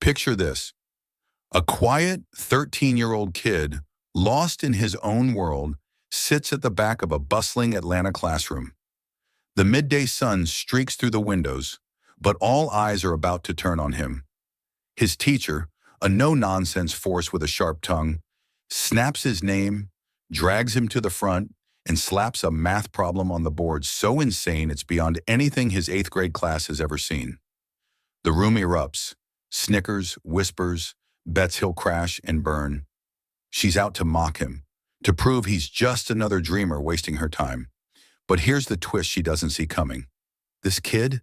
Picture this: a quiet 13-year-old kid, lost in his own world, sits at the back of a bustling Atlanta classroom. The midday sun streaks through the windows, but all eyes are about to turn on him. His teacher, a no-nonsense force with a sharp tongue, snaps his name, drags him to the front, and slaps a math problem on the board so insane it's beyond anything his eighth-grade class has ever seen. The room erupts. Snickers, whispers, bets he'll crash and burn. She's out to mock him, to prove he's just another dreamer wasting her time. But here's the twist she doesn't see coming. This kid,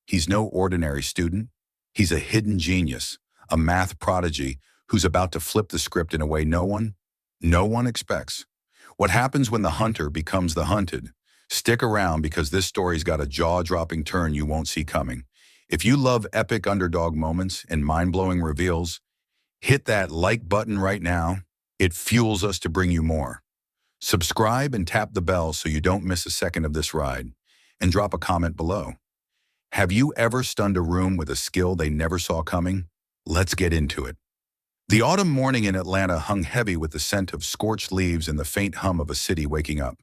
he's no ordinary student. He's a hidden genius, a math prodigy who's about to flip the script in a way no one expects. What happens when the hunter becomes the hunted? Stick around because this story's got a jaw-dropping turn you won't see coming. If you love epic underdog moments and mind-blowing reveals, hit that like button right now. It fuels us to bring you more. Subscribe and tap the bell so you don't miss a second of this ride. And drop a comment below. Have you ever stunned a room with a skill they never saw coming? Let's get into it. The autumn morning in Atlanta hung heavy with the scent of scorched leaves and the faint hum of a city waking up.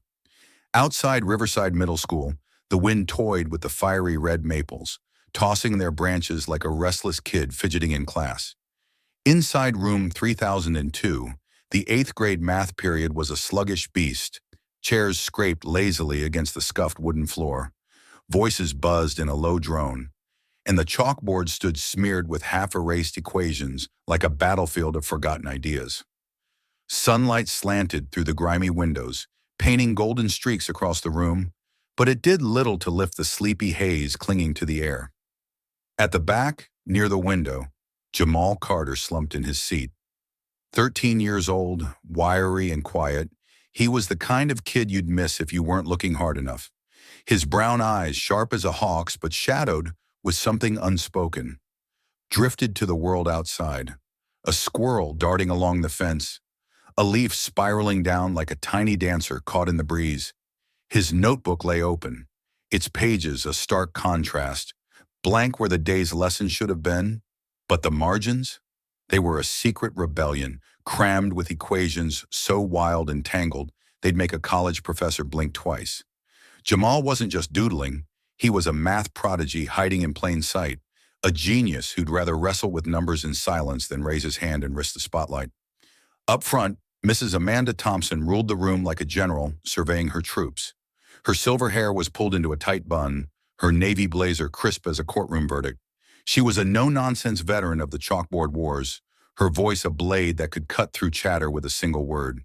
Outside Riverside Middle School, the wind toyed with the fiery red maples, tossing their branches like a restless kid fidgeting in class. Inside room 3002, the eighth-grade math period was a sluggish beast. Chairs scraped lazily against the scuffed wooden floor. Voices buzzed in a low drone, and the chalkboard stood smeared with half-erased equations like a battlefield of forgotten ideas. Sunlight slanted through the grimy windows, painting golden streaks across the room, but it did little to lift the sleepy haze clinging to the air. At the back, near the window, Jamal Carter slumped in his seat. 13 years old, wiry and quiet, he was the kind of kid you'd miss if you weren't looking hard enough. His brown eyes, sharp as a hawk's but shadowed with something unspoken, drifted to the world outside. A squirrel darting along the fence, a leaf spiraling down like a tiny dancer caught in the breeze. His notebook lay open, its pages a stark contrast, blank where the day's lesson should have been, but the margins? They were a secret rebellion, crammed with equations so wild and tangled they'd make a college professor blink twice. Jamal wasn't just doodling, he was a math prodigy hiding in plain sight, a genius who'd rather wrestle with numbers in silence than raise his hand and risk the spotlight. Up front, Mrs. Amanda Thompson ruled the room like a general surveying her troops. Her silver hair was pulled into a tight bun, her navy blazer crisp as a courtroom verdict. She was a no-nonsense veteran of the chalkboard wars, her voice a blade that could cut through chatter with a single word.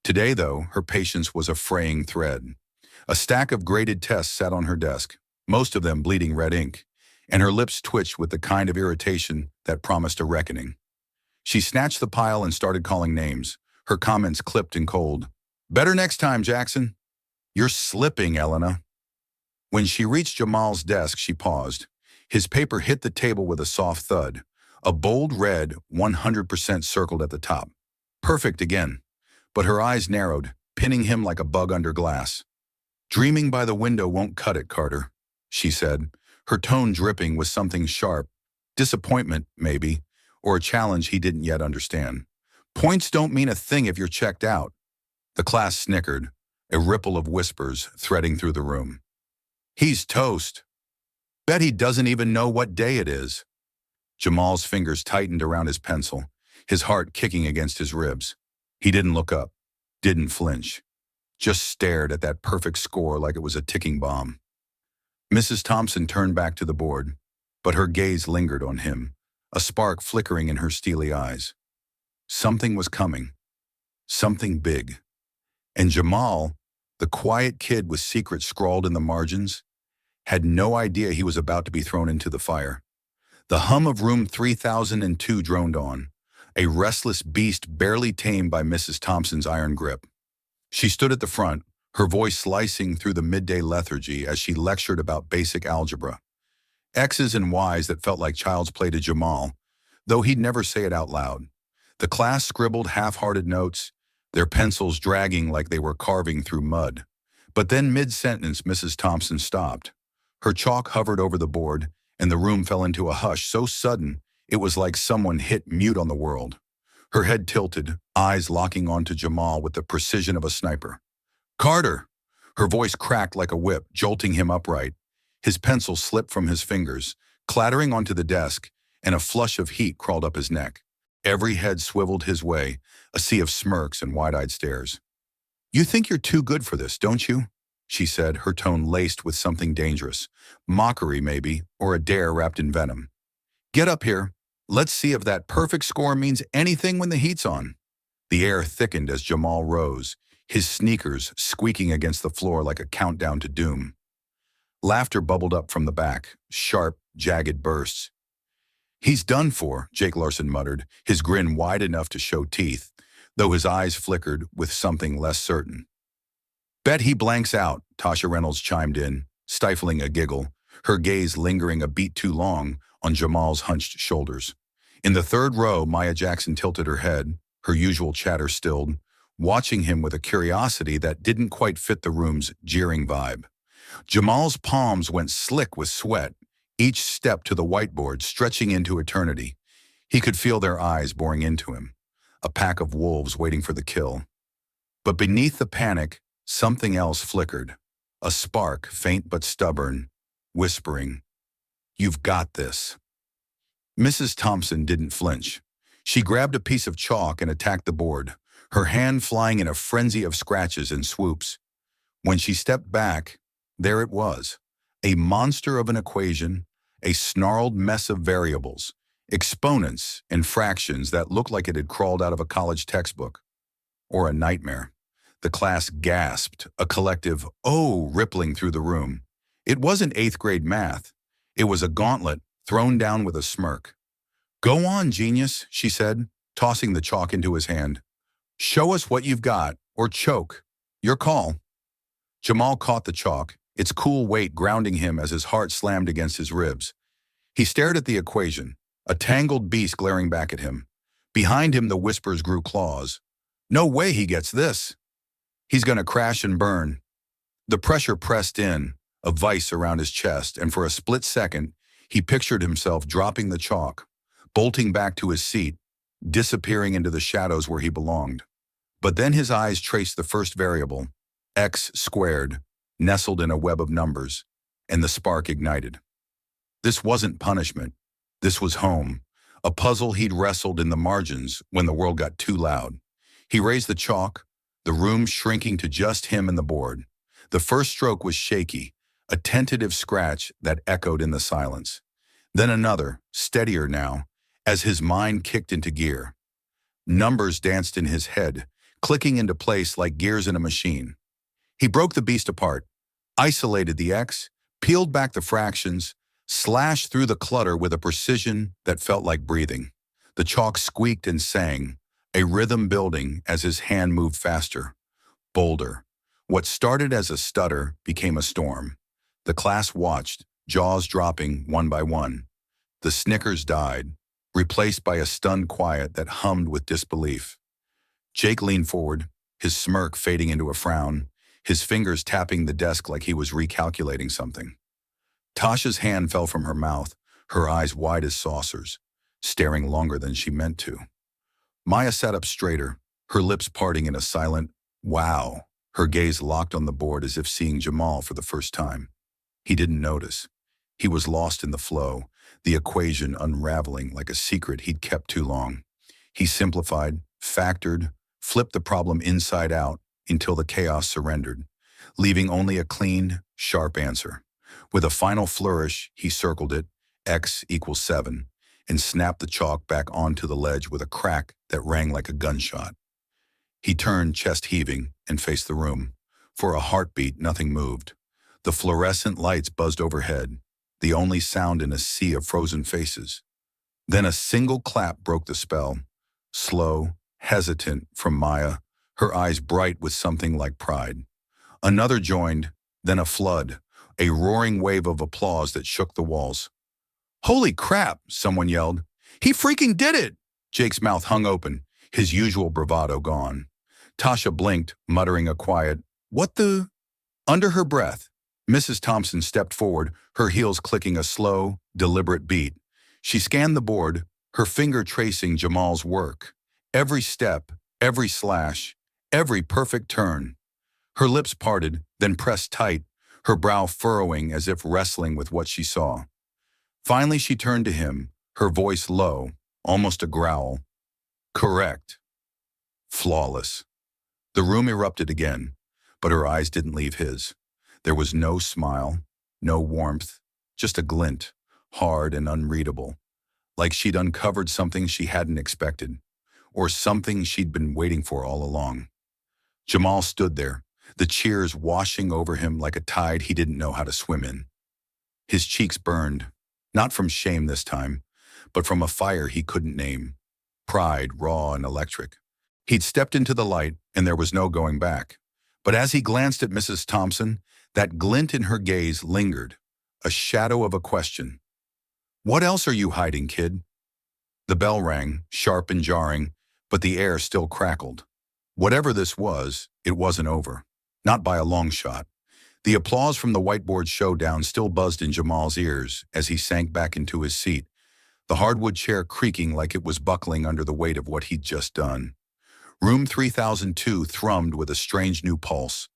Today, though, her patience was a fraying thread. A stack of graded tests sat on her desk, most of them bleeding red ink, and her lips twitched with the kind of irritation that promised a reckoning. She snatched the pile and started calling names, her comments clipped and cold. "Better next time, Jackson." "You're slipping, Elena." When she reached Jamal's desk, she paused. His paper hit the table with a soft thud, a bold red 100% circled at the top. Perfect again. But her eyes narrowed, pinning him like a bug under glass. "Dreaming by the window won't cut it, Carter," she said, her tone dripping with something sharp. Disappointment, maybe, or a challenge he didn't yet understand. "Points don't mean a thing if you're checked out." The class snickered, a ripple of whispers threading through the room. "He's toast. Bet he doesn't even know what day it is." Jamal's fingers tightened around his pencil, his heart kicking against his ribs. He didn't look up, didn't flinch, just stared at that perfect score like it was a ticking bomb. Mrs. Thompson turned back to the board, but her gaze lingered on him, a spark flickering in her steely eyes. Something was coming, something big. And Jamal, the quiet kid with secrets scrawled in the margins, had no idea he was about to be thrown into the fire. The hum of room 3002 droned on, a restless beast barely tamed by Mrs. Thompson's iron grip. She stood at the front, her voice slicing through the midday lethargy as she lectured about basic algebra. X's and Y's that felt like child's play to Jamal, though he'd never say it out loud. The class scribbled half-hearted notes, their pencils dragging like they were carving through mud. But then mid-sentence, Mrs. Thompson stopped. Her chalk hovered over the board, and the room fell into a hush so sudden It was like someone hit mute on the world. Her head tilted, eyes locking onto Jamal with the precision of a sniper. "Carter!" Her voice cracked like a whip, jolting him upright. His pencil slipped from his fingers, clattering onto the desk, and a flush of heat crawled up his neck. Every head swiveled his way, a sea of smirks and wide-eyed stares. "You think you're too good for this, don't you?" she said, her tone laced with something dangerous. Mockery, maybe, or a dare wrapped in venom. "Get up here. Let's see if that perfect score means anything when the heat's on." The air thickened as Jamal rose, his sneakers squeaking against the floor like a countdown to doom. Laughter bubbled up from the back, sharp, jagged bursts. "He's done for," Jake Larson muttered, his grin wide enough to show teeth, though his eyes flickered with something less certain. "Bet he blanks out," Tasha Reynolds chimed in, stifling a giggle, her gaze lingering a beat too long on Jamal's hunched shoulders. In the third row, Maya Jackson tilted her head, her usual chatter stilled, watching him with a curiosity that didn't quite fit the room's jeering vibe. Jamal's palms went slick with sweat, each step to the whiteboard stretching into eternity. He could feel their eyes boring into him, a pack of wolves waiting for the kill. But beneath the panic, something else flickered, a spark, faint but stubborn, whispering, "You've got this." Mrs. Thompson didn't flinch. She grabbed a piece of chalk and attacked the board, her hand flying in a frenzy of scratches and swoops. When she stepped back, there it was, a monster of an equation, a snarled mess of variables, exponents and fractions that looked like it had crawled out of a college textbook. Or a nightmare. The class gasped, a collective "oh" rippling through the room. It wasn't eighth-grade math. It was a gauntlet thrown down with a smirk. "Go on, genius," she said, tossing the chalk into his hand. "Show us what you've got, or choke. Your call." Jamal caught the chalk, its cool weight grounding him as his heart slammed against his ribs. He stared at the equation, a tangled beast glaring back at him. Behind him, the whispers grew claws. "No way he gets this. He's gonna crash and burn." The pressure pressed in, a vice around his chest, and for a split second, he pictured himself dropping the chalk, bolting back to his seat, disappearing into the shadows where he belonged. But then his eyes traced the first variable, x squared, nestled in a web of numbers, and the spark ignited. This wasn't punishment. This was home, a puzzle he'd wrestled in the margins when the world got too loud. He raised the chalk, the room shrinking to just him and the board. The first stroke was shaky, a tentative scratch that echoed in the silence. Then another, steadier now, as his mind kicked into gear. Numbers danced in his head, clicking into place like gears in a machine. He broke the beast apart, isolated the X, peeled back the fractions, slashed through the clutter with a precision that felt like breathing. The chalk squeaked and sang, a rhythm building as his hand moved faster, bolder. What started as a stutter became a storm. The class watched, jaws dropping one by one. The snickers died, replaced by a stunned quiet that hummed with disbelief. Jake leaned forward, his smirk fading into a frown, his fingers tapping the desk like he was recalculating something. Tasha's hand fell from her mouth, her eyes wide as saucers, staring longer than she meant to. Maya sat up straighter, her lips parting in a silent, "wow," her gaze locked on the board as if seeing Jamal for the first time. He didn't notice. He was lost in the flow, the equation unraveling like a secret he'd kept too long. He simplified, factored, flipped the problem inside out until the chaos surrendered, leaving only a clean, sharp answer. With a final flourish, he circled it, x equals 7, and snapped the chalk back onto the ledge with a crack that rang like a gunshot. He turned, chest heaving, and faced the room. For a heartbeat, nothing moved. The fluorescent lights buzzed overhead, the only sound in a sea of frozen faces. Then a single clap broke the spell, slow, hesitant from Maya, her eyes bright with something like pride. Another joined, then a flood, a roaring wave of applause that shook the walls. "Holy crap," someone yelled. "He freaking did it!" Jake's mouth hung open, his usual bravado gone. Tasha blinked, muttering a quiet, "What the?" Under her breath, Mrs. Thompson stepped forward, her heels clicking a slow, deliberate beat. She scanned the board, her finger tracing Jamal's work. Every step, every slash, every perfect turn. Her lips parted, then pressed tight, her brow furrowing as if wrestling with what she saw. Finally she turned to him, her voice low, almost a growl. Correct. Flawless. The room erupted again, but her eyes didn't leave his. There was no smile, no warmth, just a glint, hard and unreadable, like she'd uncovered something she hadn't expected, or something she'd been waiting for all along. Jamal stood there, the cheers washing over him like a tide he didn't know how to swim in. His cheeks burned, not from shame this time, but from a fire he couldn't name. Pride, raw and electric. He'd stepped into the light, and there was no going back. But as he glanced at Mrs. Thompson, that glint in her gaze lingered, a shadow of a question. What else are you hiding, kid? The bell rang, sharp and jarring, but the air still crackled. Whatever this was, it wasn't over. Not by a long shot. The applause from the whiteboard showdown still buzzed in Jamal's ears as he sank back into his seat, the hardwood chair creaking like it was buckling under the weight of what he'd just done. Room 3002 thrummed with a strange new pulse.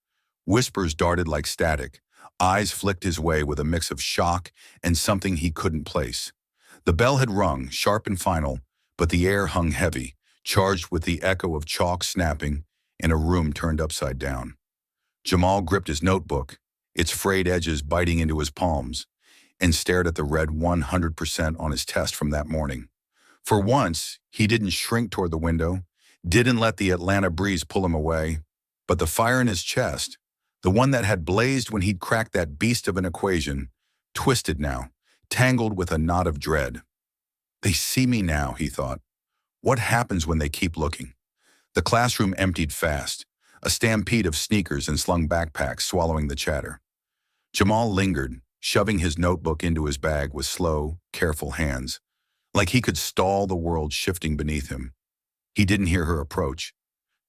Whispers darted like static. Eyes flicked his way with a mix of shock and something he couldn't place. The bell had rung, sharp and final, but the air hung heavy, charged with the echo of chalk snapping and a room turned upside down. Jamal gripped his notebook, its frayed edges biting into his palms, and stared at the red 100% on his test from that morning. For once, he didn't shrink toward the window, didn't let the Atlanta breeze pull him away, but the fire in his chest, the one that had blazed when he'd cracked that beast of an equation, twisted now, tangled with a knot of dread. They see me now, he thought. What happens when they keep looking? The classroom emptied fast, a stampede of sneakers and slung backpacks swallowing the chatter. Jamal lingered, shoving his notebook into his bag with slow, careful hands, like he could stall the world shifting beneath him. He didn't hear her approach,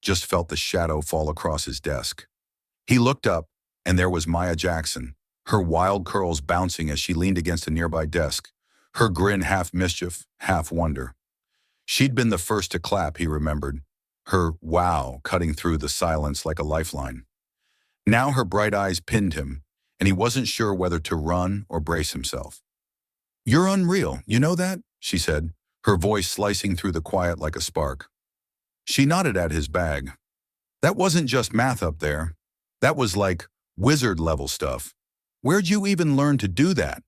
just felt the shadow fall across his desk. He looked up, and there was Maya Jackson, her wild curls bouncing as she leaned against a nearby desk, her grin half mischief, half wonder. She'd been the first to clap, he remembered, her wow cutting through the silence like a lifeline. Now her bright eyes pinned him, and he wasn't sure whether to run or brace himself. You're unreal, you know that? She said, her voice slicing through the quiet like a spark. She nodded at his bag. That wasn't just math up there. That was like wizard-level stuff. Where'd you even learn to do that?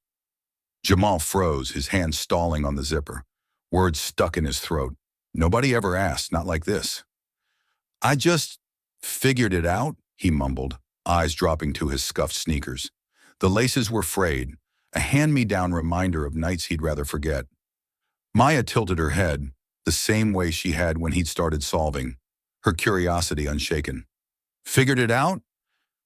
Jamal froze, his hand stalling on the zipper. Words stuck in his throat. Nobody ever asked, not like this. I just figured it out, he mumbled, eyes dropping to his scuffed sneakers. The laces were frayed, a hand-me-down reminder of nights he'd rather forget. Maya tilted her head, the same way she had when he'd started solving, her curiosity unshaken. Figured it out?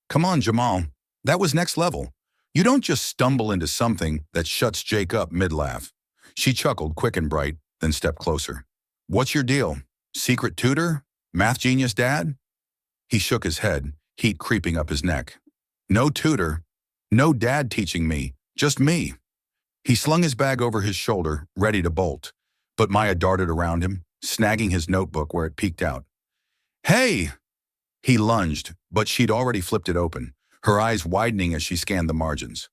Come on, Jamal. That was next level. You don't just stumble into something that shuts Jake up mid-laugh. She chuckled, quick and bright, then stepped closer. What's your deal? Secret tutor? Math genius dad? He shook his head, heat creeping up his neck. No tutor. No dad teaching me. Just me. He slung his bag over his shoulder, ready to bolt, but Maya darted around him, snagging his notebook where it peeked out. Hey! He lunged, but she'd already flipped it open, her eyes widening as she scanned the margins.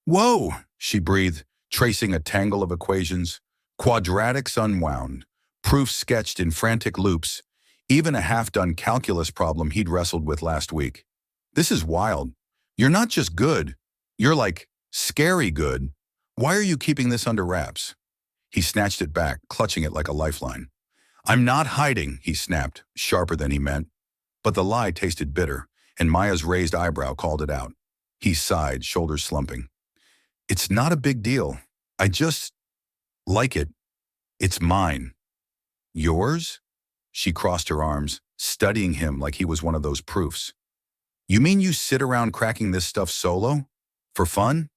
Whoa! She breathed, tracing a tangle of equations, quadratics unwound, proofs sketched in frantic loops, even a half-done calculus problem he'd wrestled with last week. This is wild. You're not just good. You're like scary good. Why are you keeping this under wraps? He snatched it back, clutching it like a lifeline. I'm not hiding, he snapped, sharper than he meant. But the lie tasted bitter, and Maya's raised eyebrow called it out. He sighed, shoulders slumping. It's not a big deal. I just like it. It's mine. Yours? She crossed her arms, studying him like he was one of those proofs. You mean you sit around cracking this stuff solo? For fun?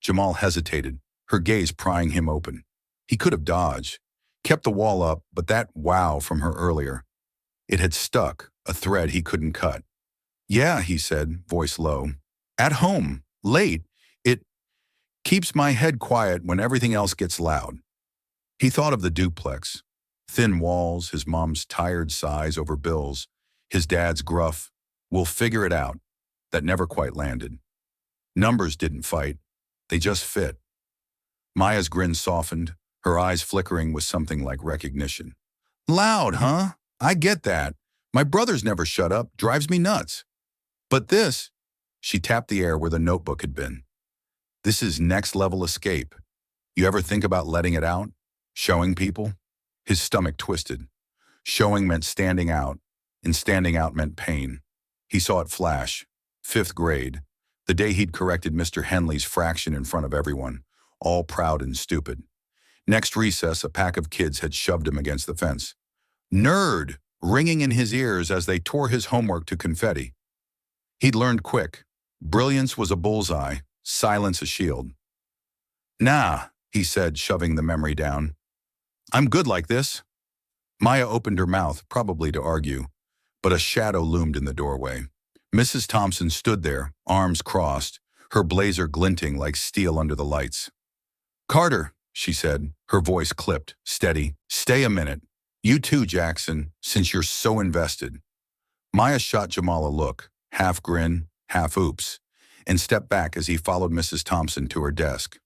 Jamal hesitated, her gaze prying him open. He could have dodged, kept the wall up, but that wow from her earlier. It had stuck, a thread he couldn't cut. Yeah, he said, voice low. At home, late. It keeps my head quiet when everything else gets loud. He thought of the duplex. Thin walls, his mom's tired sighs over bills, his dad's gruff, "We'll figure it out," that never quite landed. Numbers didn't fight. They just fit. Maya's grin softened, her eyes flickering with something like recognition. "Loud, huh? I get that. My brother's never shut up, drives me nuts. But this," she tapped the air where the notebook had been. "This is next level escape. You ever think about letting it out? Showing people?" His stomach twisted. Showing meant standing out, and standing out meant pain. He saw it flash. 5th grade, the day he'd corrected Mr. Henley's fraction in front of everyone, all proud and stupid. Next recess, a pack of kids had shoved him against the fence. "Nerd!" ringing in his ears as they tore his homework to confetti. He'd learned quick. Brilliance was a bullseye, silence a shield. "Nah," he said, shoving the memory down. "I'm good like this." Maya opened her mouth, probably to argue, but a shadow loomed in the doorway. Mrs. Thompson stood there, arms crossed, her blazer glinting like steel under the lights. "Carter," she said, her voice clipped, steady, "stay a minute. You too, Jackson, since you're so invested." Maya shot Jamal a look, half grin, half oops, and stepped back as he followed Mrs. Thompson to her desk.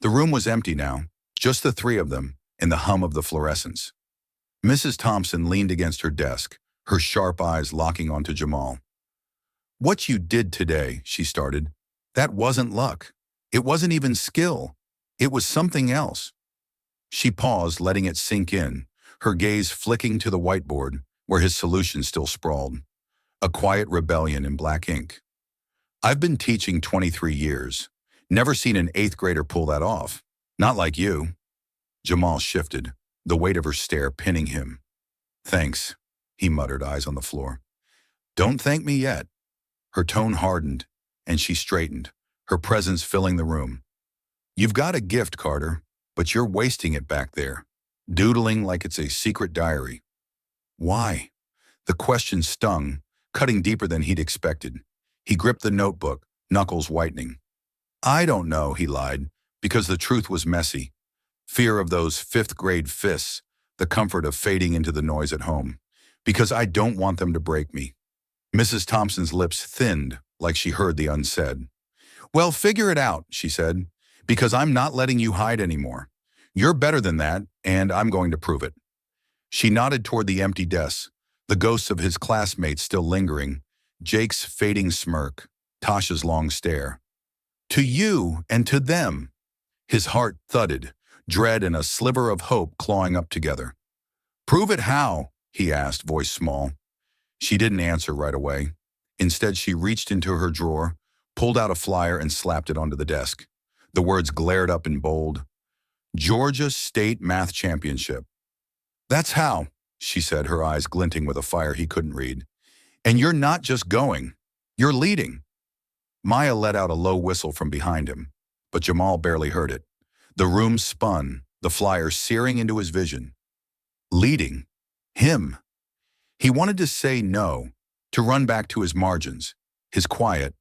The room was empty now, just the three of them, and the hum of the fluorescents. Mrs. Thompson leaned against her desk, her sharp eyes locking onto Jamal. "What you did today," she started, "that wasn't luck. It wasn't even skill. It was something else." She paused, letting it sink in, her gaze flicking to the whiteboard, where his solution still sprawled. A quiet rebellion in black ink. "I've been teaching 23 years. Never seen an 8th grader pull that off. Not like you." Jamal shifted, the weight of her stare pinning him. "Thanks," he muttered, eyes on the floor. "Don't thank me yet." Her tone hardened, and she straightened, her presence filling the room. "You've got a gift, Carter, but you're wasting it back there, doodling like it's a secret diary." "Why?" The question stung, cutting deeper than he'd expected. He gripped the notebook, knuckles whitening. "I don't know," he lied, because the truth was messy. Fear of those 5th grade fists, the comfort of fading into the noise at home. "Because I don't want them to break me." Mrs. Thompson's lips thinned, like she heard the unsaid. "Well, figure it out," she said, "because I'm not letting you hide anymore. You're better than that, and I'm going to prove it." She nodded toward the empty desks, the ghosts of his classmates still lingering, Jake's fading smirk, Tasha's long stare. "To you and to them." His heart thudded, dread and a sliver of hope clawing up together. "Prove it how?" he asked, voice small. She didn't answer right away. Instead, she reached into her drawer, pulled out a flyer and slapped it onto the desk. The words glared up in bold. "Georgia State Math Championship." "That's how," she said, her eyes glinting with a fire he couldn't read. "And you're not just going. You're leading." Maya let out a low whistle from behind him, but Jamal barely heard it. The room spun, the flyer searing into his vision. Leading. Him. He wanted to say no, to run back to his margins, his quiet.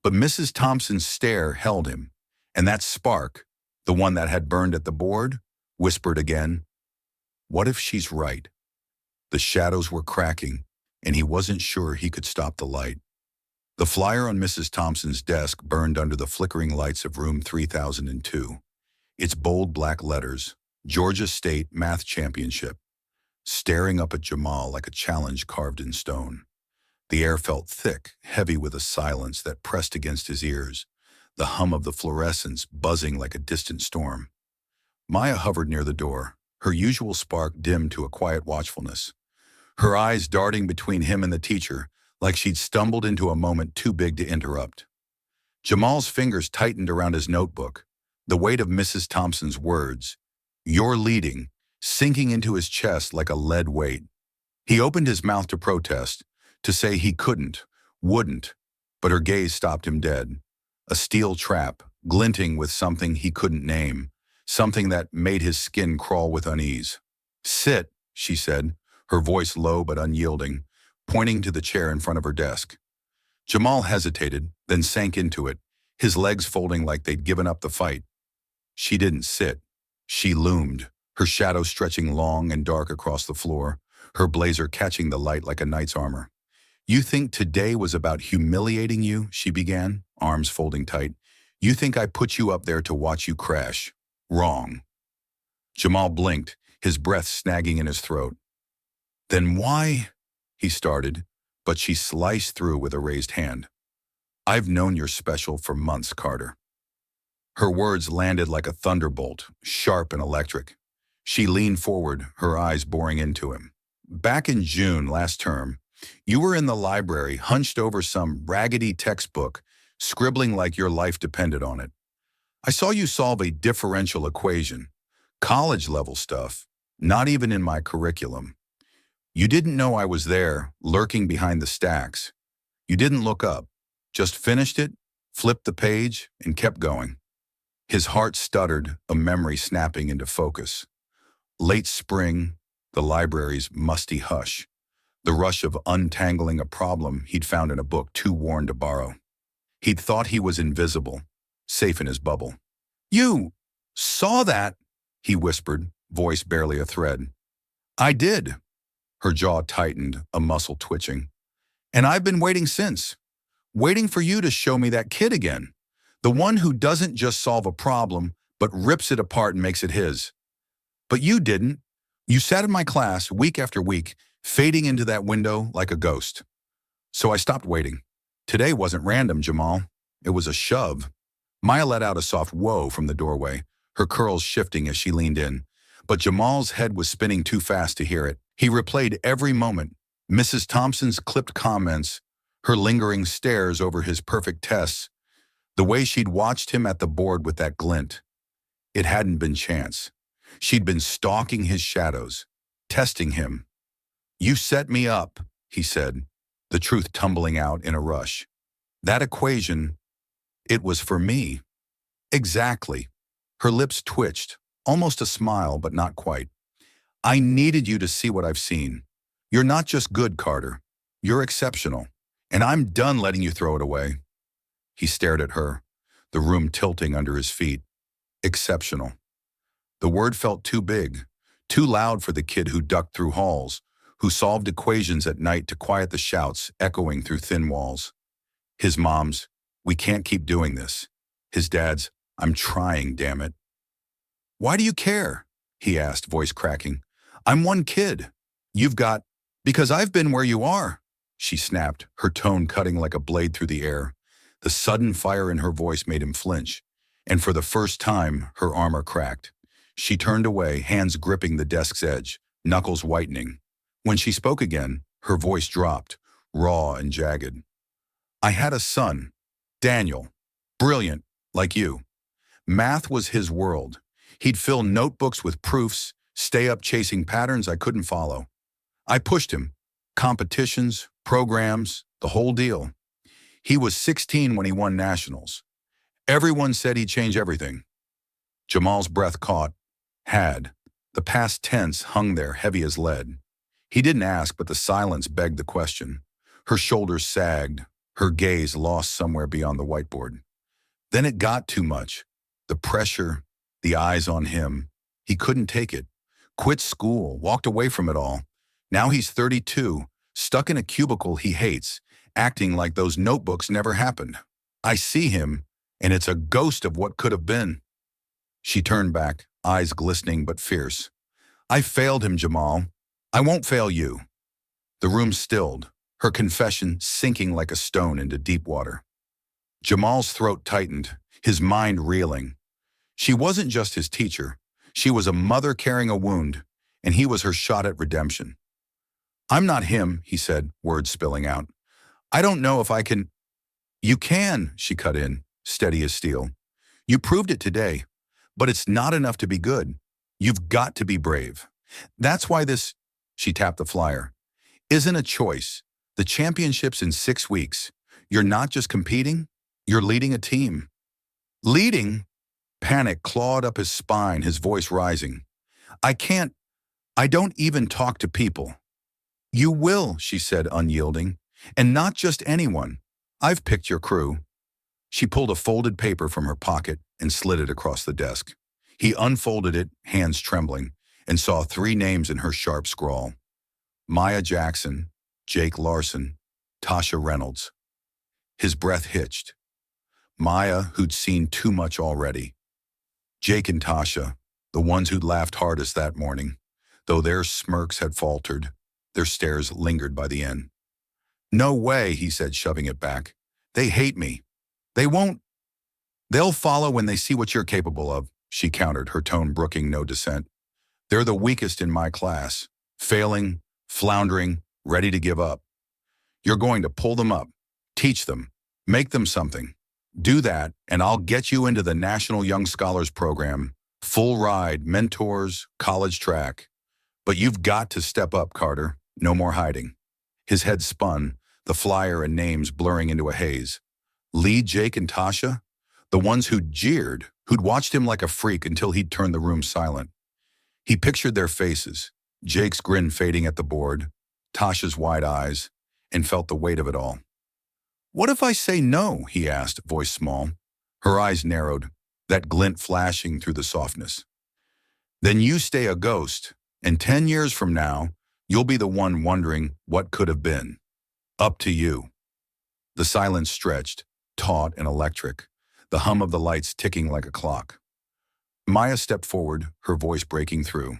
But Mrs. Thompson's stare held him, and that spark, the one that had burned at the board, whispered again, "What if she's right?" The shadows were cracking, and he wasn't sure he could stop the light. The flyer on Mrs. Thompson's desk burned under the flickering lights of room 3002. Its bold black letters, Georgia State Math Championship, staring up at Jamal like a challenge carved in stone. The air felt thick, heavy with a silence that pressed against his ears, the hum of the fluorescents buzzing like a distant storm. Maya hovered near the door, her usual spark dimmed to a quiet watchfulness, her eyes darting between him and the teacher like she'd stumbled into a moment too big to interrupt. Jamal's fingers tightened around his notebook, the weight of Mrs. Thompson's words, "You're leading," sinking into his chest like a lead weight. He opened his mouth to protest, to say he couldn't, wouldn't, but her gaze stopped him dead. A steel trap, glinting with something he couldn't name, something that made his skin crawl with unease. "Sit," she said, her voice low but unyielding, pointing to the chair in front of her desk. Jamal hesitated, then sank into it, his legs folding like they'd given up the fight. She didn't sit. She loomed, her shadow stretching long and dark across the floor, her blazer catching the light like a knight's armor. "You think today was about humiliating you?" she began, arms folding tight. "You think I put you up there to watch you crash? Wrong." Jamal blinked, his breath snagging in his throat. "Then why?" he started, but she sliced through with a raised hand. "I've known you're special for months, Carter." Her words landed like a thunderbolt, sharp and electric. She leaned forward, her eyes boring into him. "Back in June last term, you were in the library, hunched over some raggedy textbook, scribbling like your life depended on it. I saw you solve a differential equation, college-level stuff, not even in my curriculum. You didn't know I was there, lurking behind the stacks. You didn't look up, just finished it, flipped the page, and kept going." His heart stuttered, a memory snapping into focus. Late spring, the library's musty hush, the rush of untangling a problem he'd found in a book too worn to borrow. He'd thought he was invisible, safe in his bubble. "You saw that?" he whispered, voice barely a thread. "I did." Her jaw tightened, a muscle twitching. "And I've been waiting since. Waiting for you to show me that kid again. The one who doesn't just solve a problem, but rips it apart and makes it his. But you didn't. You sat in my class week after week, fading into that window like a ghost. So I stopped waiting. Today wasn't random, Jamal. It was a shove." Maya let out a soft whoa from the doorway, her curls shifting as she leaned in. But Jamal's head was spinning too fast to hear it. He replayed every moment, Mrs. Thompson's clipped comments, her lingering stares over his perfect tests, the way she'd watched him at the board with that glint. It hadn't been chance. She'd been stalking his shadows, testing him. "You set me up," he said, the truth tumbling out in a rush. "That equation, it was for me." "Exactly." Her lips twitched, almost a smile, but not quite. "I needed you to see what I've seen. You're not just good, Carter. You're exceptional. And I'm done letting you throw it away." He stared at her, the room tilting under his feet. Exceptional. The word felt too big, too loud for the kid who ducked through halls, who solved equations at night to quiet the shouts echoing through thin walls. His mom's, "We can't keep doing this." His dad's, "I'm trying, damn it." "Why do you care?" he asked, voice cracking. "I'm one kid. You've got—" "Because I've been where you are," she snapped, her tone cutting like a blade through the air. The sudden fire in her voice made him flinch, and for the first time, her armor cracked. She turned away, hands gripping the desk's edge, knuckles whitening. When she spoke again, her voice dropped, raw and jagged. "I had a son, Daniel, brilliant, like you. Math was his world. He'd fill notebooks with proofs, stay up chasing patterns I couldn't follow. I pushed him. Competitions, programs, the whole deal. He was 16 when he won nationals. Everyone said he'd change everything." Jamal's breath caught. Had. The past tense hung there heavy as lead. He didn't ask, but the silence begged the question. Her shoulders sagged, her gaze lost somewhere beyond the whiteboard. Then it got too much. The pressure, the eyes on him. He couldn't take it. Quit school, walked away from it all. Now he's 32, stuck in a cubicle he hates, acting like those notebooks never happened. "I see him, and it's a ghost of what could have been." She turned back, eyes glistening but fierce. "I failed him, Jamal. I won't fail you." The room stilled, her confession sinking like a stone into deep water. Jamal's throat tightened, his mind reeling. She wasn't just his teacher. She was a mother carrying a wound, and he was her shot at redemption. "I'm not him," he said, words spilling out. "I don't know if I can—" "You can," she cut in, steady as steel. "You proved it today. But it's not enough to be good. You've got to be brave. That's why this," she tapped the flyer, "isn't a choice. The championship's in 6 weeks. You're not just competing, you're leading a team." "Leading?" Panic clawed up his spine, his voice rising. I don't even talk to people." "You will," she said, unyielding. "And not just anyone. I've picked your crew." She pulled a folded paper from her pocket and slid it across the desk. He unfolded it, hands trembling. and saw three names in her sharp scrawl: Maya Jackson, Jake Larson, Tasha Reynolds. His breath hitched. Maya, who'd seen too much already. Jake and Tasha, the ones who'd laughed hardest that morning, though their smirks had faltered, their stares lingered by the inn. "No way," he said, shoving it back. "They hate me. They won't." "They'll follow when they see what you're capable of," she countered, her tone brooking no dissent. "They're the weakest in my class, failing, floundering, ready to give up. You're going to pull them up, teach them, make them something. Do that, and I'll get you into the National Young Scholars Program, full ride, mentors, college track. But you've got to step up, Carter. No more hiding." His head spun, the flyer and names blurring into a haze. Lee, Jake, and Tasha? The ones who'd jeered, who'd watched him like a freak until he'd turned the room silent. He pictured their faces, Jake's grin fading at the board, Tasha's wide eyes, and felt the weight of it all. "What if I say no?" he asked, voice small. Her eyes narrowed, that glint flashing through the softness. "Then you stay a ghost, and 10 years from now, you'll be the one wondering what could have been. Up to you." The silence stretched, taut and electric, the hum of the lights ticking like a clock. Maya stepped forward, her voice breaking through.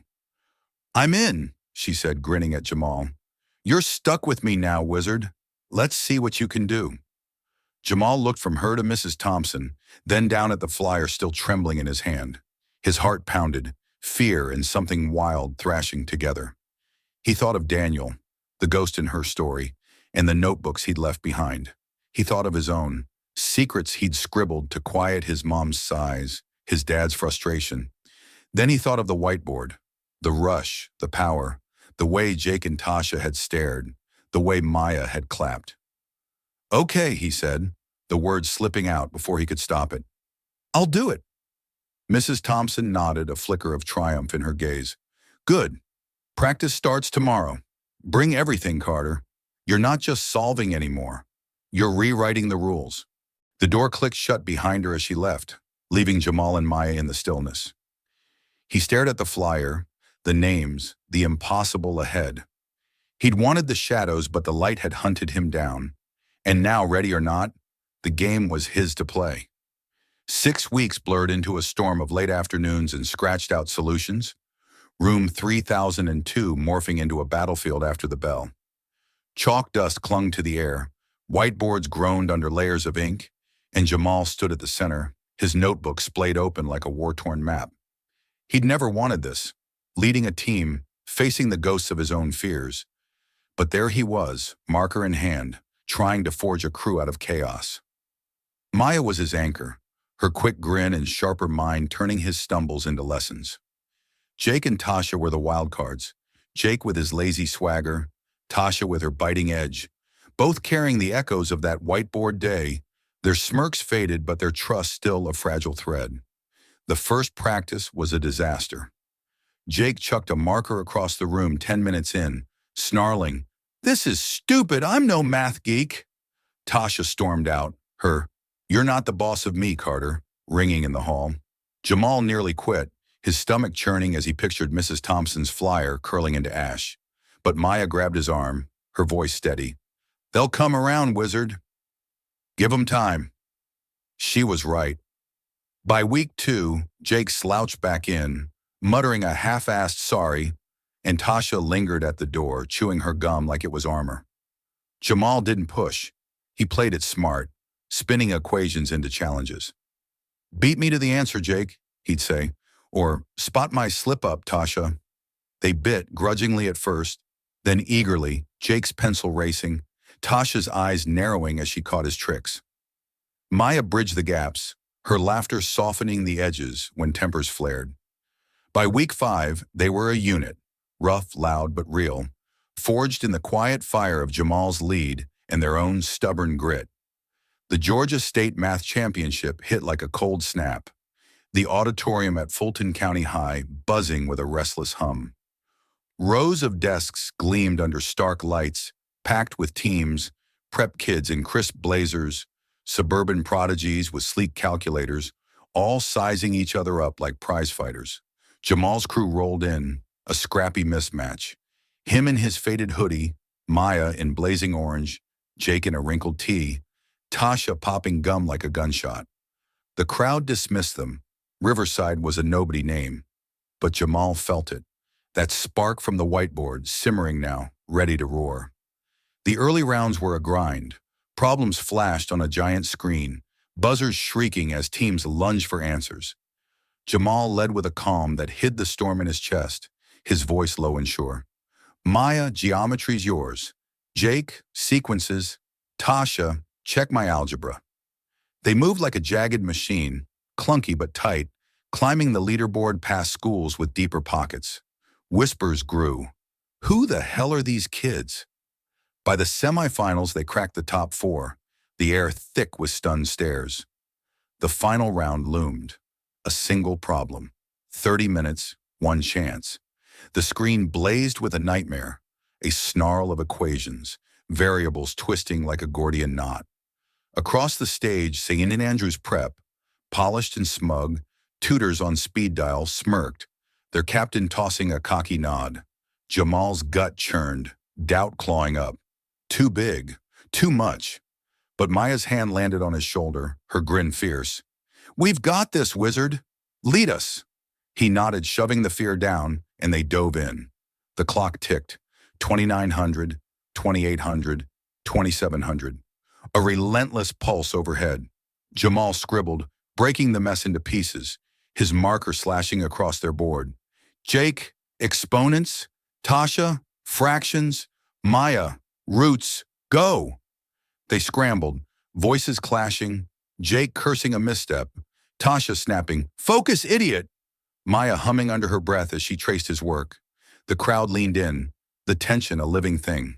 "I'm in," she said, grinning at Jamal. "You're stuck with me now, wizard. Let's see what you can do." Jamal looked from her to Mrs. Thompson, then down at the flyer still trembling in his hand. His heart pounded, fear and something wild thrashing together. He thought of Daniel, the ghost in her story, and the notebooks he'd left behind. He thought of his own, secrets he'd scribbled to quiet his mom's sighs, his dad's frustration. Then he thought of the whiteboard, the rush, the power, the way Jake and Tasha had stared, the way Maya had clapped. "Okay," he said, the words slipping out before he could stop it. "I'll do it." Mrs. Thompson nodded, a flicker of triumph in her gaze. "Good. Practice starts tomorrow. Bring everything, Carter. You're not just solving anymore. You're rewriting the rules." The door clicked shut behind her as she left, leaving Jamal and Maya in the stillness. He stared at the flyer, the names, the impossible ahead. He'd wanted the shadows, but the light had hunted him down. And now, ready or not, the game was his to play. 6 weeks blurred into a storm of late afternoons and scratched-out solutions, room 3002 morphing into a battlefield after the bell. Chalk dust clung to the air, whiteboards groaned under layers of ink, and Jamal stood at the center, his notebook splayed open like a war-torn map. He'd never wanted this, leading a team, facing the ghosts of his own fears. But there he was, marker in hand, trying to forge a crew out of chaos. Maya was his anchor, her quick grin and sharper mind turning his stumbles into lessons. Jake and Tasha were the wild cards, Jake with his lazy swagger, Tasha with her biting edge, both carrying the echoes of that whiteboard day. Their smirks faded, but their trust still a fragile thread. The first practice was a disaster. Jake chucked a marker across the room 10 minutes in, snarling, "This is stupid, I'm no math geek." Tasha stormed out, her, "You're not the boss of me, Carter," ringing in the hall. Jamal nearly quit, his stomach churning as he pictured Mrs. Thompson's flyer curling into ash. But Maya grabbed his arm, her voice steady. "They'll come around, wizard. Give 'em time." She was right. By week 2, Jake slouched back in, muttering a half-assed sorry, and Tasha lingered at the door, chewing her gum like it was armor. Jamal didn't push. He played it smart, spinning equations into challenges. "Beat me to the answer, Jake," he'd say, or "Spot my slip-up, Tasha." They bit, grudgingly at first, then eagerly, Jake's pencil racing, Tasha's eyes narrowing as she caught his tricks. Maya bridged the gaps, her laughter softening the edges when tempers flared. By week 5, they were a unit, rough, loud, but real, forged in the quiet fire of Jamal's lead and their own stubborn grit. The Georgia State Math Championship hit like a cold snap, the auditorium at Fulton County High buzzing with a restless hum. Rows of desks gleamed under stark lights, packed with teams, prep kids in crisp blazers, suburban prodigies with sleek calculators, all sizing each other up like prize fighters. Jamal's crew rolled in, a scrappy mismatch. Him in his faded hoodie, Maya in blazing orange, Jake in a wrinkled tee, Tasha popping gum like a gunshot. The crowd dismissed them. Riverside was a nobody name. But Jamal felt it. That spark from the whiteboard, simmering now, ready to roar. The early rounds were a grind. Problems flashed on a giant screen, buzzers shrieking as teams lunged for answers. Jamal led with a calm that hid the storm in his chest, his voice low and sure. Maya, geometry's yours. Jake, sequences. Tasha, check my algebra. They moved like a jagged machine, clunky but tight, climbing the leaderboard past schools with deeper pockets. Whispers grew. Who the hell are these kids? By the semifinals, they cracked the top four, the air thick with stunned stares. The final round loomed. A single problem. 30 minutes, one chance. The screen blazed with a nightmare, a snarl of equations, variables twisting like a Gordian knot. Across the stage, St. Andrew's prep, polished and smug, tutors on speed dial smirked, their captain tossing a cocky nod. Jamal's gut churned, doubt clawing up. Too big, too much. But Maya's hand landed on his shoulder, her grin fierce. We've got this, wizard. Lead us. He nodded, shoving the fear down, and they dove in. The clock ticked. 2,900, 2,800, 2,700. A relentless pulse overhead. Jamal scribbled, breaking the mess into pieces, his marker slashing across their board. Jake, exponents. Tasha, fractions. Maya, roots, go! They scrambled, voices clashing, Jake cursing a misstep, Tasha snapping, focus, idiot! Maya humming under her breath as she traced his work. The crowd leaned in, the tension a living thing.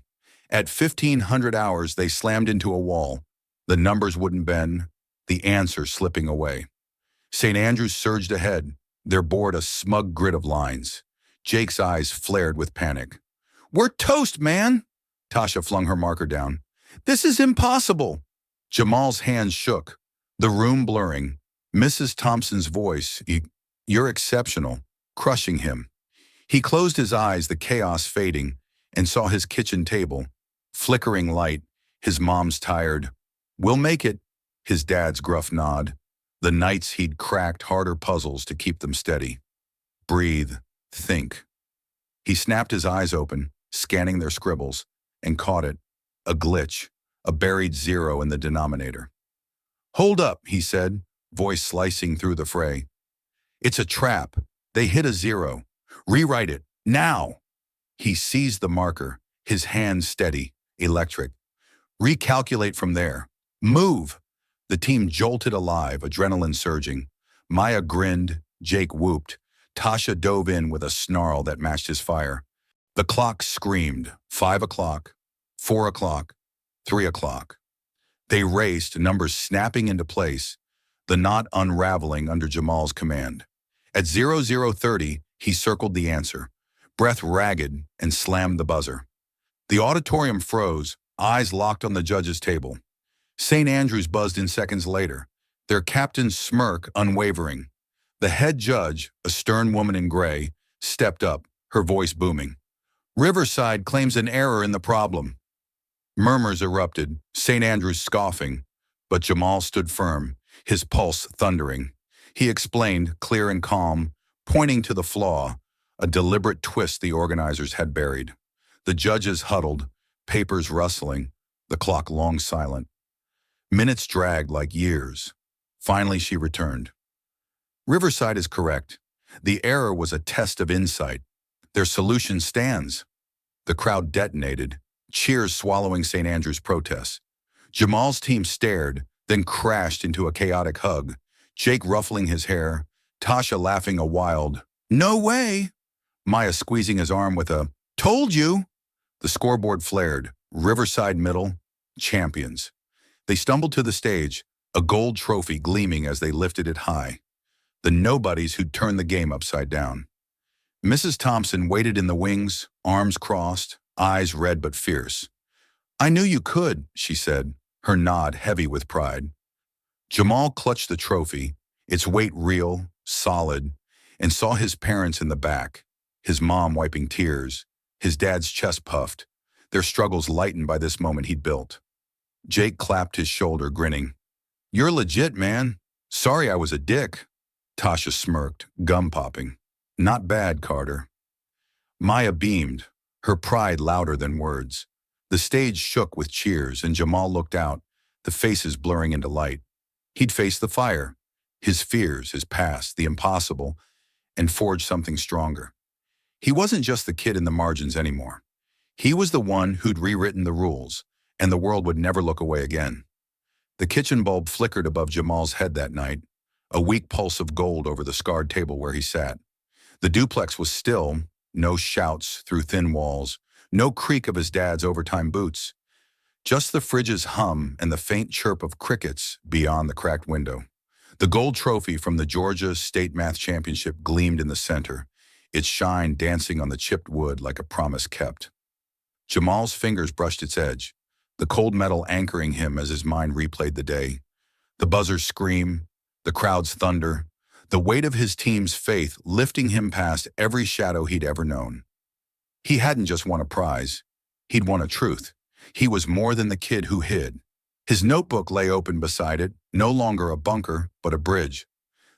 At 1,500 hours, they slammed into a wall. The numbers wouldn't bend, the answer slipping away. St. Andrews surged ahead, their board a smug grid of lines. Jake's eyes flared with panic. We're toast, man! Tasha flung her marker down. This is impossible! Jamal's hands shook, the room blurring. Mrs. Thompson's voice, you're exceptional, crushing him. He closed his eyes, the chaos fading, and saw his kitchen table, flickering light, his mom's tired. We'll make it, his dad's gruff nod. The nights he'd cracked harder puzzles to keep them steady. Breathe, think. He snapped his eyes open, scanning their scribbles, and caught it. A glitch, a buried zero in the denominator. Hold up, he said, voice slicing through the fray. It's a trap. They hit a zero. Rewrite it, now! He seized the marker, his hand steady, electric. Recalculate from there. Move! The team jolted alive, adrenaline surging. Maya grinned, Jake whooped. Tasha dove in with a snarl that matched his fire. The clock screamed, 5 o'clock, 4 o'clock, 3 o'clock. They raced, numbers snapping into place, the knot unraveling under Jamal's command. At 0030, he circled the answer, breath ragged, and slammed the buzzer. The auditorium froze, eyes locked on the judge's table. St. Andrews buzzed in seconds later, their captain's smirk unwavering. The head judge, a stern woman in gray, stepped up, her voice booming. Riverside claims an error in the problem. Murmurs erupted, St. Andrews scoffing, but Jamal stood firm, his pulse thundering. He explained, clear and calm, pointing to the flaw, a deliberate twist the organizers had buried. The judges huddled, papers rustling, the clock long silent. Minutes dragged like years. Finally, she returned. Riverside is correct. The error was a test of insight. Their solution stands. The crowd detonated, cheers swallowing St. Andrews' protests. Jamal's team stared, then crashed into a chaotic hug, Jake ruffling his hair, Tasha laughing a wild, "No way!" Maya squeezing his arm with a, "Told you!" The scoreboard flared, Riverside middle, champions. They stumbled to the stage, a gold trophy gleaming as they lifted it high. The nobodies who'd turned the game upside down. Mrs. Thompson waited in the wings, arms crossed, eyes red but fierce. "I knew you could," she said, her nod heavy with pride. Jamal clutched the trophy, its weight real, solid, and saw his parents in the back, his mom wiping tears, his dad's chest puffed, their struggles lightened by this moment he'd built. Jake clapped his shoulder, grinning. "You're legit, man. Sorry I was a dick." Tasha smirked, gum popping. "Not bad, Carter." Maya beamed, her pride louder than words. The stage shook with cheers, and Jamal looked out, the faces blurring into light. He'd faced the fire, his fears, his past, the impossible, and forged something stronger. He wasn't just the kid in the margins anymore. He was the one who'd rewritten the rules, and the world would never look away again. The kitchen bulb flickered above Jamal's head that night, a weak pulse of gold over the scarred table where he sat. The duplex was still, no shouts through thin walls, no creak of his dad's overtime boots. Just the fridge's hum and the faint chirp of crickets beyond the cracked window. The gold trophy from the Georgia State Math Championship gleamed in the center, its shine dancing on the chipped wood like a promise kept. Jamal's fingers brushed its edge, the cold metal anchoring him as his mind replayed the day. The buzzer's scream, the crowd's thunder, the weight of his team's faith lifting him past every shadow he'd ever known. He hadn't just won a prize, he'd won a truth. He was more than the kid who hid. His notebook lay open beside it, no longer a bunker, but a bridge.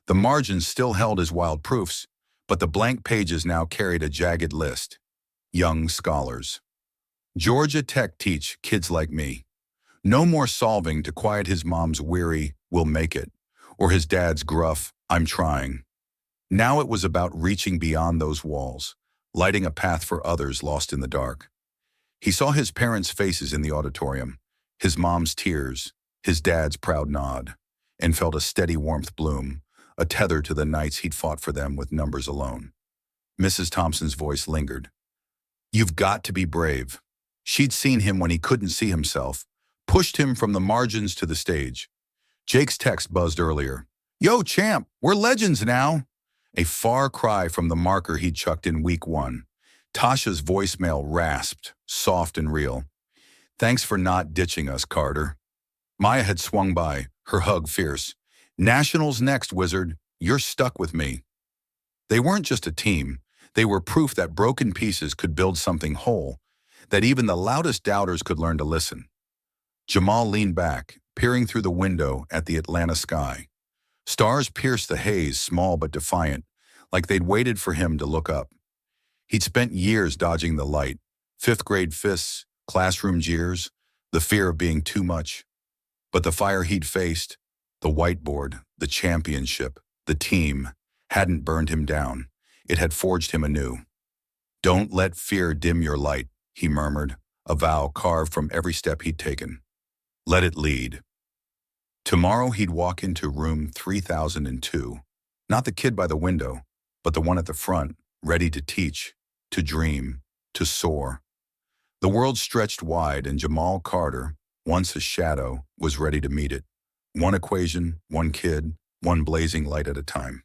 The margins still held his wild proofs, but the blank pages now carried a jagged list. Young scholars. Georgia Tech teach kids like me. No more solving to quiet his mom's weary, "we'll make it," or his dad's gruff, "I'm trying." Now it was about reaching beyond those walls, lighting a path for others lost in the dark. He saw his parents' faces in the auditorium, his mom's tears, his dad's proud nod, and felt a steady warmth bloom, a tether to the nights he'd fought for them with numbers alone. Mrs. Thompson's voice lingered. "You've got to be brave." She'd seen him when he couldn't see himself, pushed him from the margins to the stage. Jake's text buzzed earlier. "Yo, champ, we're legends now." A far cry from the marker he'd chucked in week 1. Tasha's voicemail rasped, soft and real. "Thanks for not ditching us, Carter." Maya had swung by, her hug fierce. "Nationals next, wizard. You're stuck with me." They weren't just a team. They were proof that broken pieces could build something whole, that even the loudest doubters could learn to listen. Jamal leaned back, peering through the window at the Atlanta sky. Stars pierced the haze, small but defiant, like they'd waited for him to look up. He'd spent years dodging the light, fifth-grade fists, classroom jeers, the fear of being too much. But the fire he'd faced, the whiteboard, the championship, the team, hadn't burned him down. It had forged him anew. "Don't let fear dim your light," he murmured, a vow carved from every step he'd taken. "Let it lead." Tomorrow he'd walk into room 3002, not the kid by the window, but the one at the front, ready to teach, to dream, to soar. The world stretched wide, and Jamal Carter, once a shadow, was ready to meet it. One equation, one kid, one blazing light at a time.